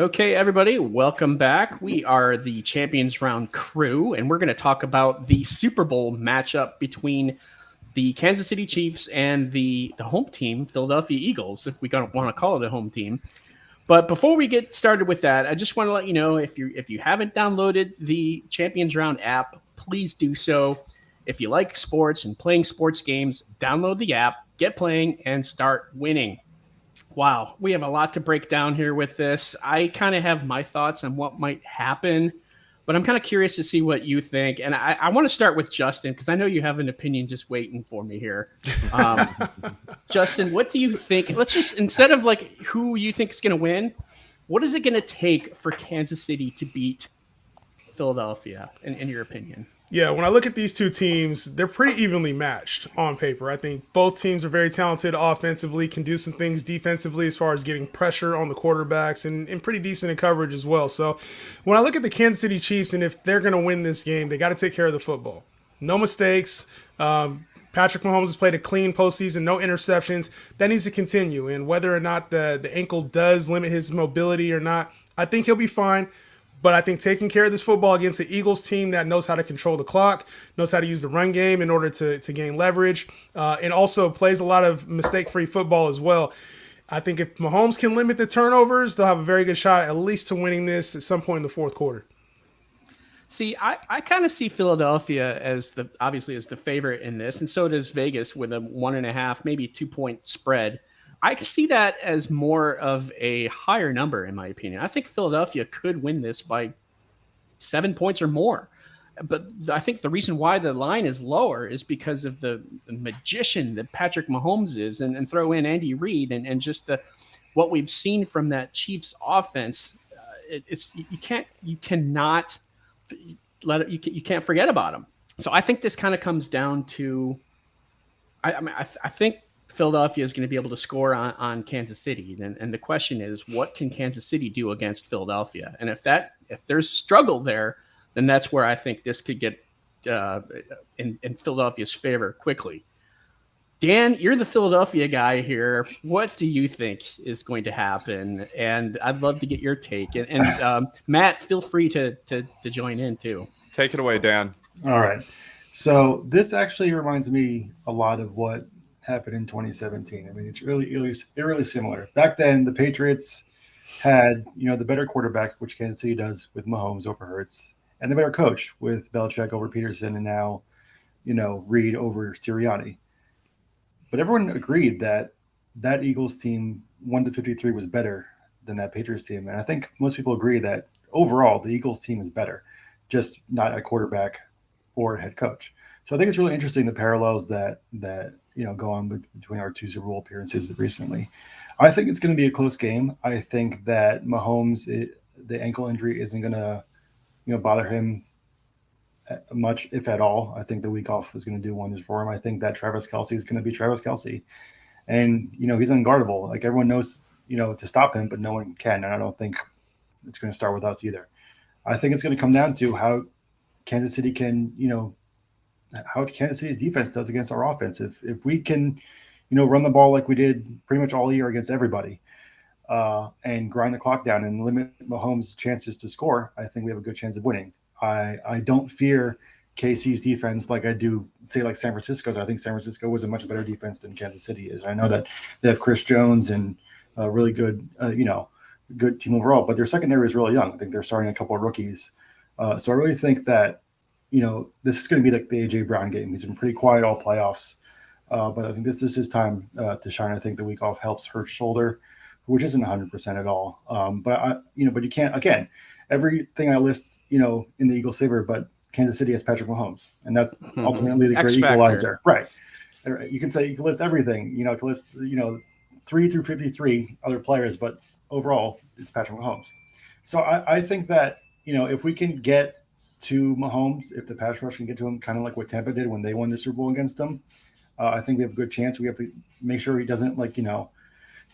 Okay, everybody, welcome back. We are the Champions Round crew, and we're going to talk about the Super Bowl matchup between the Kansas City Chiefs and the home team, Philadelphia Eagles, if we want to call it a home team. But before we get started with that, I just want to let you know if you haven't downloaded the Champions Round app, please do so. If you like sports and playing sports games, download the app, get playing, and start winning. Wow, we have a lot to break down here with this. I kind of have my thoughts on what might happen, but I'm kind of curious to see what you think. And I want to start with Justin because I know you have an opinion just waiting for me here. Um, Justin, what do you think? Let's just, instead of like who you think is going to win, what is it going to take for Kansas City to beat Philadelphia, in your opinion? Yeah, when I look at these two teams, they're pretty evenly matched on paper. I think both teams are very talented offensively, can do some things defensively as far as getting pressure on the quarterbacks and pretty decent in coverage as well. So when I look at the Kansas City Chiefs and if they're going to win this game, they got to take care of the football. No mistakes. Patrick Mahomes has played a clean postseason, no interceptions. That needs to continue. And whether or not the ankle does limit his mobility or not, I think he'll be fine. But I think taking care of this football against the Eagles team that knows how to control the clock, knows how to use the run game in order to gain leverage, and also plays a lot of mistake-free football as well. I think if Mahomes can limit the turnovers, they'll have a very good shot at least to winning this at some point in the fourth quarter. See, I kind of see Philadelphia as obviously as the favorite in this, and so does Vegas with a 1.5, maybe 2 point spread. I see that as more of a higher number, in my opinion. I think Philadelphia could win this by 7 points or more. But I think the reason why the line is lower is because of the magician that Patrick Mahomes is, and throw in Andy Reid and just what we've seen from that Chiefs offense. It's you cannot you can't forget about him. So I think this kind of comes down to I think Philadelphia is going to be able to score on Kansas City. And the question is, what can Kansas City do against Philadelphia? And if there's struggle there, then that's where I think this could get in Philadelphia's favor quickly. Dan, you're the Philadelphia guy here. What do you think is going to happen? And I'd love to get your take. And Matt, feel free to join in too. Take it away, Dan. All right. So this actually reminds me a lot of what happened in 2017. I mean, it's really similar. Back then, the Patriots had the better quarterback, which Kansas City does with Mahomes over Hurts, and the better coach with Belichick over Peterson, and now Reid over Sirianni. But everyone agreed that Eagles team 1-53 was better than that Patriots team, and I think most people agree that overall the Eagles team is better, just not at quarterback or head coach. So I think it's really interesting the parallels that go on between our two Super Bowl appearances recently. I think it's going to be a close game. I think that Mahomes, the ankle injury isn't going to bother him much, if at all. I think the week off is going to do wonders for him. I think that Travis Kelce is going to be Travis Kelce, and he's unguardable. Like everyone knows, to stop him, but no one can. And I don't think it's going to start with us either. I think it's going to come down to how Kansas City can, how Kansas City's defense does against our offense. If we can, run the ball like we did pretty much all year against everybody, and grind the clock down and limit Mahomes' chances to score, I think we have a good chance of winning. I don't fear KC's defense like I do, say, like San Francisco's. I think San Francisco was a much better defense than Kansas City is. I know that they have Chris Jones and a really good, good team overall, but their secondary is really young. I think they're starting a couple of rookies. So I really think that, this is going to be like the A.J. Brown game. He's been pretty quiet all playoffs, but I think this is his time to shine. I think the week off helps Hurt's shoulder, which isn't 100% at all. But you can't, again, everything I list, in the Eagles' favor, but Kansas City has Patrick Mahomes, and that's ultimately the great equalizer. Right. You can list everything, you can list, 3 through 53 other players, but overall it's Patrick Mahomes. So I think that, if we can get to Mahomes, if the pass rush can get to him, kind of like what Tampa did when they won the Super Bowl against him, I think we have a good chance. We have to make sure he doesn't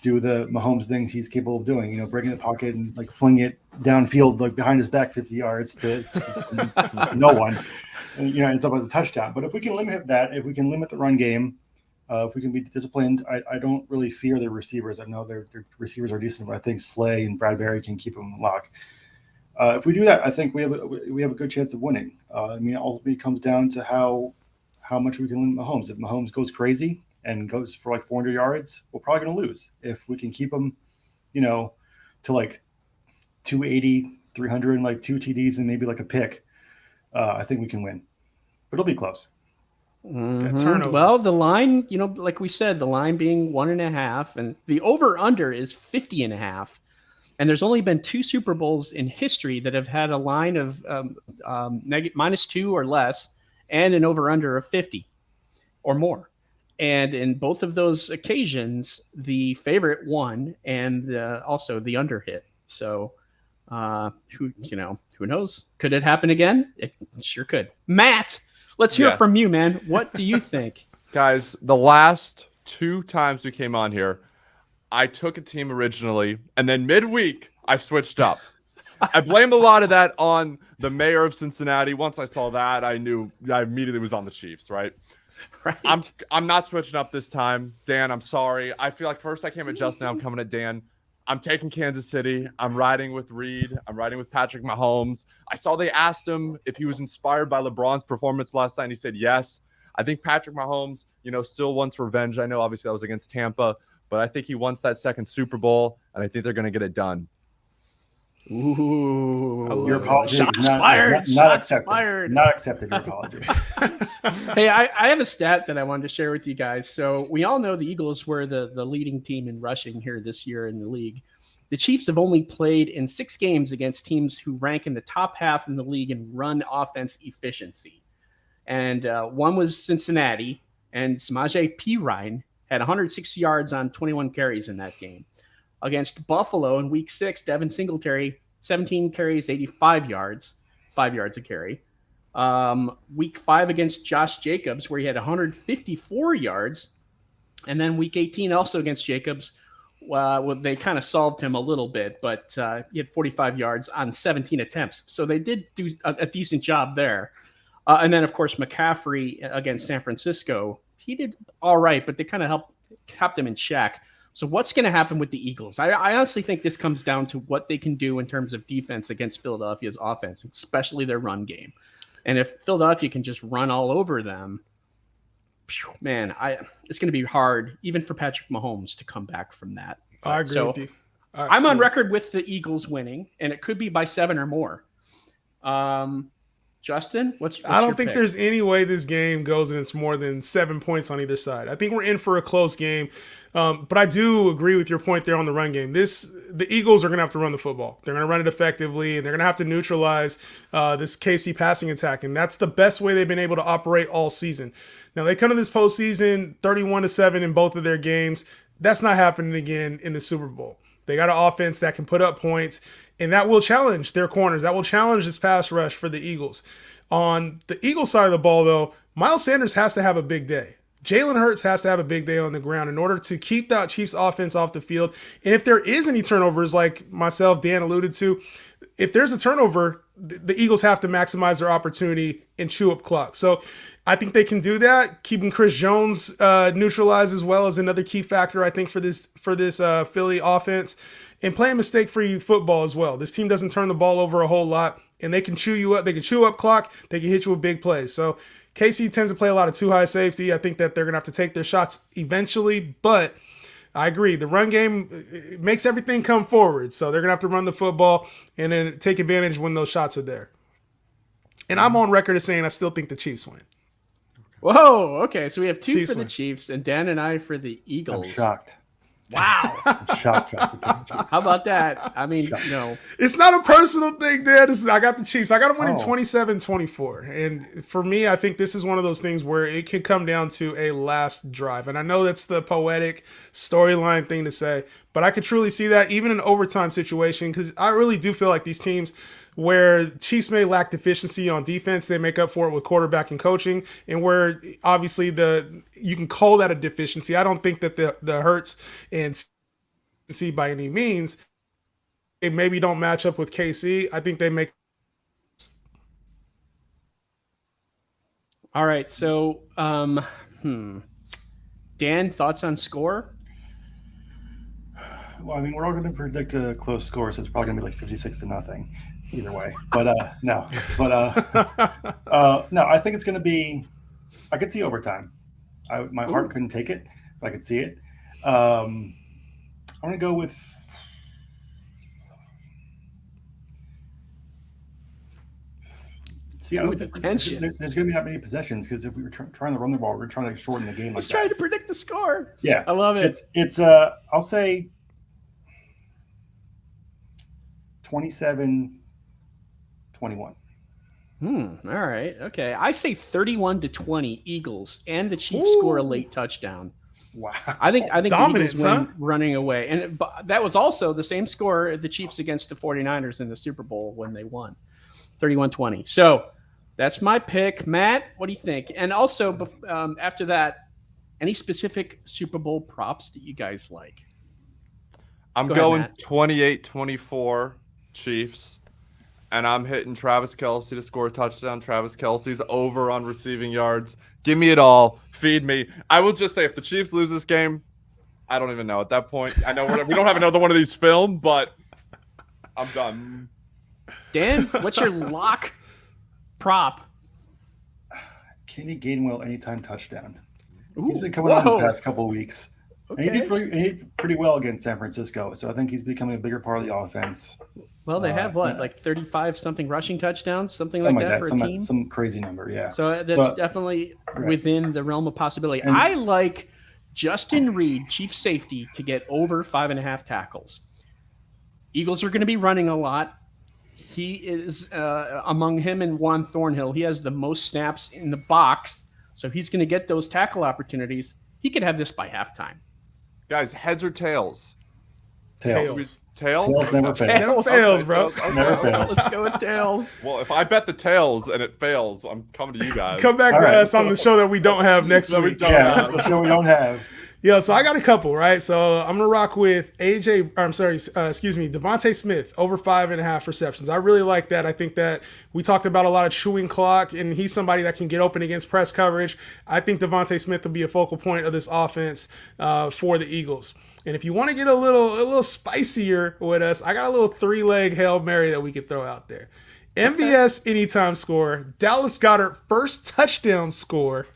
do the Mahomes things he's capable of doing, breaking the pocket and fling it downfield, behind his back 50 yards to no one, and it's up as a touchdown. But if we can limit that, if we can limit the run game, If we can be disciplined, I don't really fear the receivers. I know their receivers are decent, but I think Slay and Bradbury can keep them in lock. If we do that, I think we have a good chance of winning. I mean, ultimately, it comes down to how much we can limit Mahomes. If Mahomes goes crazy and goes for like 400 yards, we're probably going to lose. If we can keep him, to like 280, 300, and like 2 TDs and maybe like a pick, I think we can win. But it'll be close. Mm-hmm. Well, the line, like we said, the line being 1.5, and the over under is 50.5. And there's only been 2 Super Bowls in history that have had a line of -2 or less and an over under of 50 or more. And in both of those occasions, the favorite won and also the under hit. So who knows? Could it happen again? It sure could. Matt, let's hear from you, man. What do you think? Guys, the last 2 times we came on here, I took a team originally, and then midweek, I switched up. I blame a lot of that on the mayor of Cincinnati. Once I saw that, I knew I immediately was on the Chiefs, right? Right. I'm not switching up this time. Dan, I'm sorry. I feel like first I came at Justin, now I'm coming at Dan. I'm taking Kansas City. I'm riding with Reed. I'm riding with Patrick Mahomes. I saw they asked him if he was inspired by LeBron's performance last night, and he said yes. I think Patrick Mahomes, still wants revenge. I know obviously that was against Tampa, but I think he wants that second Super Bowl, and I think they're going to get it done. Ooh, your apology shots is fired. Not Shots accepted. fired. Not accepted. Your apology. Hey, I have a stat that I wanted to share with you guys. So we all know the Eagles were the leading team in rushing here this year in the league. The Chiefs have only played in 6 games against teams who rank in the top half in the league in run offense efficiency. And one was Cincinnati, and Samaje Perine had 160 yards on 21 carries in that game. Against Buffalo in week 6, Devin Singletary, 17 carries, 85 yards, 5 yards a carry. Week 5 against Josh Jacobs, where he had 154 yards. And then week 18 also against Jacobs, they kind of solved him a little bit, but he had 45 yards on 17 attempts. So they did do a decent job there. And then, of course, McCaffrey against San Francisco, he did all right, but they kind of kept him in check. So what's going to happen with the Eagles? I honestly think this comes down to what they can do in terms of defense against Philadelphia's offense, especially their run game. And if Philadelphia can just run all over them, man, it's going to be hard, even for Patrick Mahomes, to come back from that. I agree with you. I'm on record with the Eagles winning, and it could be by 7 or more. Justin, what's I don't your think pick? there's any way this game goes and it's more than 7 points on either side. I think we're in for a close game. But I do agree with your point there on the run game. The Eagles are going to have to run the football. They're going to run it effectively, and they're going to have to neutralize this KC passing attack. And that's the best way they've been able to operate all season. Now, they come to this postseason 31-7 in both of their games. That's not happening again in the Super Bowl. They got an offense that can put up points, and that will challenge their corners. That will challenge this pass rush for the Eagles. On the Eagles side of the ball, though, Miles Sanders has to have a big day. Jalen Hurts has to have a big day on the ground in order to keep that Chiefs offense off the field. And if there is any turnovers, like myself, Dan alluded to, if there's a turnover, the Eagles have to maximize their opportunity and chew up clock. So I think they can do that. Keeping Chris Jones neutralized as well is another key factor, I think, for this Philly offense. And playing mistake-free football as well. This team doesn't turn the ball over a whole lot, and they can chew you up. They can chew up clock. They can hit you with big plays. So KC tends to play a lot of too high safety. I think that they're going to have to take their shots eventually, but I agree. The run game makes everything come forward. So they're going to have to run the football and then take advantage when those shots are there. And I'm on record as saying I still think the Chiefs win. Whoa, okay. So we have 2 Chiefs for the win. Chiefs and Dan and I for the Eagles. I'm shocked. Wow. I'm shocked, Justin. How about that? I mean, no. It's not a personal thing, Dan. I got the Chiefs. I got them winning Oh. 27-24. And for me, I think this is one of those things where it can come down to a last drive. And I know that's the poetic storyline thing to say, but I could truly see that even in an overtime situation, because I really do feel like these teams where Chiefs may lack deficiency on defense, they make up for it with quarterback and coaching, and where obviously you can call that a deficiency. I don't think that the Hurts and C by any means, they maybe don't match up with KC. I think they make. All right. So, Dan Dan, thoughts on score? Well, I mean, we're all going to predict a close score, so it's probably going to be like 56-0 either way. But no, no, I think it's going to be. I could see overtime. My heart couldn't take it, but I could see it. I'm going to go with. See, I don't think there's going to be that many possessions because if we were trying to run the ball, we're trying to shorten the game. He's trying to predict the score. Yeah, I love it. It's I'll say 27-21. All right. Okay. I say 31-20 Eagles, and the Chiefs score a late touchdown. Wow. I think Dominance, the Eagles win running away. And that was also the same score the Chiefs against the 49ers in the Super Bowl when they won. 31-20. So that's my pick. Matt, what do you think? And also, after that, any specific Super Bowl props that you guys like? I'm going 28-24 Chiefs, and I'm hitting Travis Kelce to score a touchdown. Travis Kelce's over on receiving yards. Give me it all. Feed me. I will just say, if the Chiefs lose this game, I don't even know at that point. I know we don't have another one of these filmed, but I'm done. Dan, what's your lock prop? Kenny Gainwell anytime touchdown. Ooh, he's been coming on the past couple of weeks. Okay. And he did pretty well against San Francisco. So I think he's becoming a bigger part of the offense. Well, they have like 35-something rushing touchdowns, something like that for a team? Some crazy number, yeah. So that's definitely within the realm of possibility. And I like Justin Reed, chief safety, to get over 5.5 tackles. Eagles are going to be running a lot. He is, among him and Juan Thornhill, he has the most snaps in the box, so he's going to get those tackle opportunities. He could have this by halftime. Guys, heads or tails? Tails. Tails never fails. Never fails, bro. Never fails. Let's go with tails. Well, if I bet the tails and it fails, I'm coming to you guys. Come back to us on the show that we don't have next week. The show we don't have. Yeah, so I got a couple, right? So I'm gonna rock with Devontae Smith over 5.5 receptions. I really like that. I think that we talked about a lot of chewing clock, and he's somebody that can get open against press coverage. I think Devontae Smith will be a focal point of this offense for the Eagles. And if you want to get a little spicier with us, I got a little 3-leg Hail Mary that we could throw out there. MVS anytime score. Dallas Goedert first touchdown score.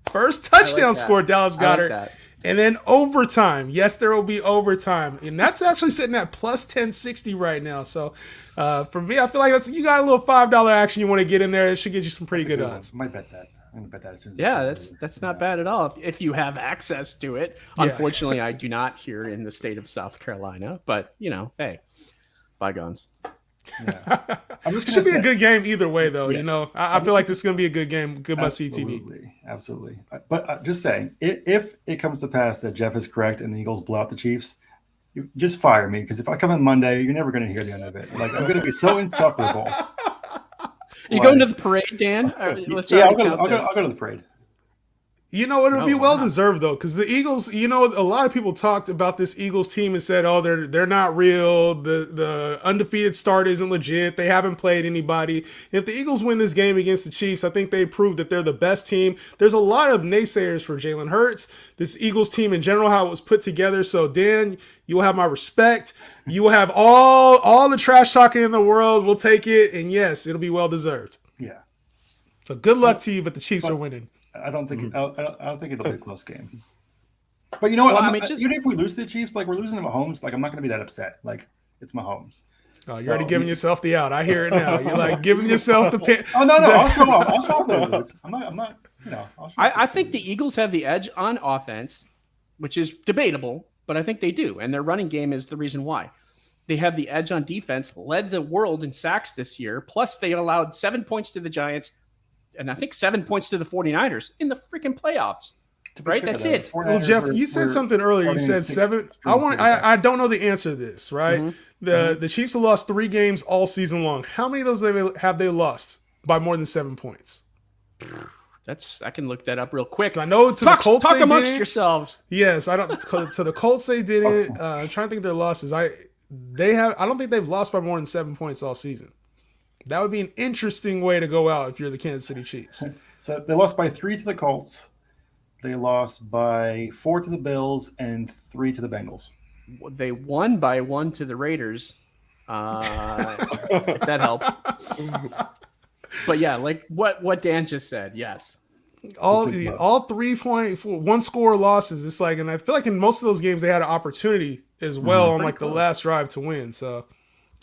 Dallas Goedert. And then overtime. Yes, there will be overtime. And that's actually sitting at plus 1060 right now. So for me, I feel like you got a little $5 action you want to get in there. It should get you some pretty good odds. I might bet that. I'm going to bet that as soon as that's not bad at all if you have access to it. Yeah. Unfortunately, I do not here in the state of South Carolina. But, hey, bygones. Yeah. It should be a good game either way, though. Yeah. I feel like this is going to be a good game, good must-see TV. Absolutely. But just saying, if it comes to pass that Jeff is correct and the Eagles blow out the Chiefs, you just fire me, because if I come in Monday, you're never going to hear the end of it. Like, I'm going to be so insufferable. You going to the parade, Dan? I'll go to the parade. It'll be well deserved, though, because the Eagles, a lot of people talked about this Eagles team and said, oh, they're not real. The undefeated start isn't legit. They haven't played anybody. If the Eagles win this game against the Chiefs, I think they proved that they're the best team. There's a lot of naysayers for Jalen Hurts, this Eagles team in general, how it was put together. So, Dan, you will have my respect. You will have all the trash talking in the world. We'll take it. And yes, it'll be well deserved. Yeah. So good luck to you, but the Chiefs are winning. I don't think I don't think it'll be a close game. But you know what? Even if we lose to the Chiefs, like, we're losing to Mahomes, like, I'm not going to be that upset. Like, it's Mahomes. Oh, you're already giving yourself the out. I hear it now. You're like giving yourself the pin. Oh no! I'll show up. I'll show up there. I'm not. I think the Eagles have the edge on offense, which is debatable, but I think they do, and their running game is the reason why. They have the edge on defense, led the world in sacks this year. Plus, they allowed 7 points to the Giants, and I think 7 points to the 49ers in the freaking playoffs. Right? That's it. Well, Jeff, you said something earlier. You said 7. I don't know the answer to this, right? Mm-hmm. The Chiefs have lost 3 games all season long. How many of those have they lost by more than 7 points? I can look that up real quick. I know the Colts talk amongst yourselves. Yes, I don't. To the Colts, they didn't. I'm trying to think of their losses. I don't think they've lost by more than 7 points all season. That would be an interesting way to go out if you're the Kansas City Chiefs. So they lost by 3 to the Colts, They lost by 4 to the Bills and 3 to the Bengals. They won by 1 to the Raiders. If that helps. But yeah, like what Dan just said, yes. all 3-point, 1-score losses. It's like, and I feel like in most of those games they had an opportunity as well on like the last drive to win. So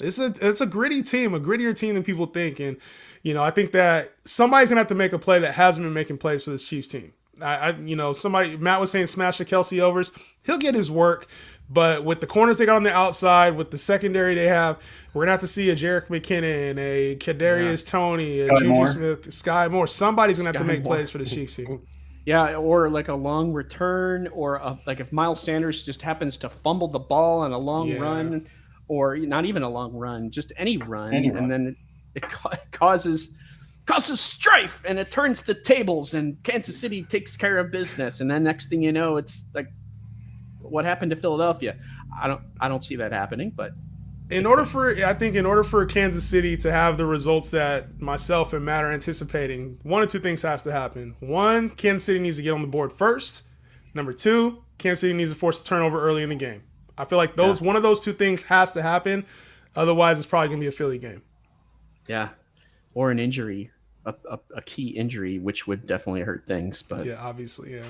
it's a gritty team, a grittier team than people think. And I think that somebody's gonna have to make a play that hasn't been making plays for this Chiefs team. Matt was saying smash the Kelsey overs. He'll get his work, but with the corners they got on the outside, with the secondary they have, we're gonna have to see a Jerick McKinnon, a Kadarius Toney, a Juju Smith, Sky Moore. Somebody's gonna have to make plays for the Chiefs team. Yeah, or like a long return, or like if Miles Sanders just happens to fumble the ball on a long run, or not even a long run, just any run, and then it causes strife, and it turns the tables, and Kansas City takes care of business, and then next thing you know, it's like what happened to Philadelphia. I don't see that happening, but in order for Kansas City to have the results that myself and Matt are anticipating, one of two things has to happen. One, Kansas City needs to get on the board first. Number two, Kansas City needs to force a turnover early in the game. I feel like one of those two things has to happen. Otherwise, it's probably going to be a Philly game. Yeah, or an injury, a key injury, which would definitely hurt things. But yeah, obviously, yeah.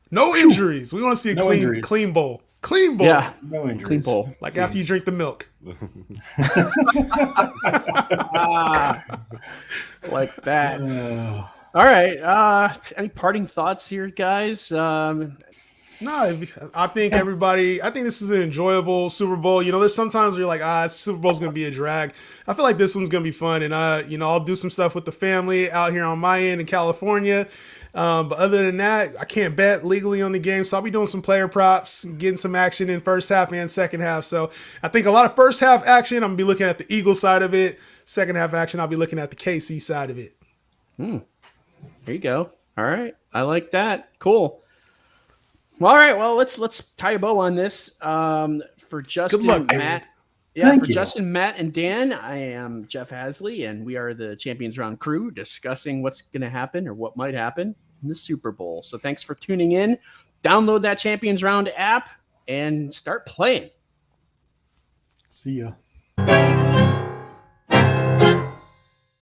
No injuries. We want to see a clean bowl. Clean bowl. Yeah, no injuries. Clean bowl. Like please. After you drink the milk. Like that. All right. Any parting thoughts here, guys? No, I think this is an enjoyable Super Bowl. There's sometimes where you're like, Super Bowl's going to be a drag. I feel like this one's going to be fun. And, I'll do some stuff with the family out here on my end in California. But other than that, I can't bet legally on the game. So I'll be doing some player props, getting some action in first half and second half. So I think a lot of first half action, I'm going to be looking at the Eagles side of it. Second half action, I'll be looking at the KC side of it. There you go. All right. I like that. Cool. All right. Well, let's tie a bow on this. For Justin, Good luck, Matt. Justin, Matt, and Dan, I am Jeff Hasley, and we are the Champions Round crew discussing what's going to happen or what might happen in the Super Bowl. So thanks for tuning in. Download that Champions Round app and start playing. See ya.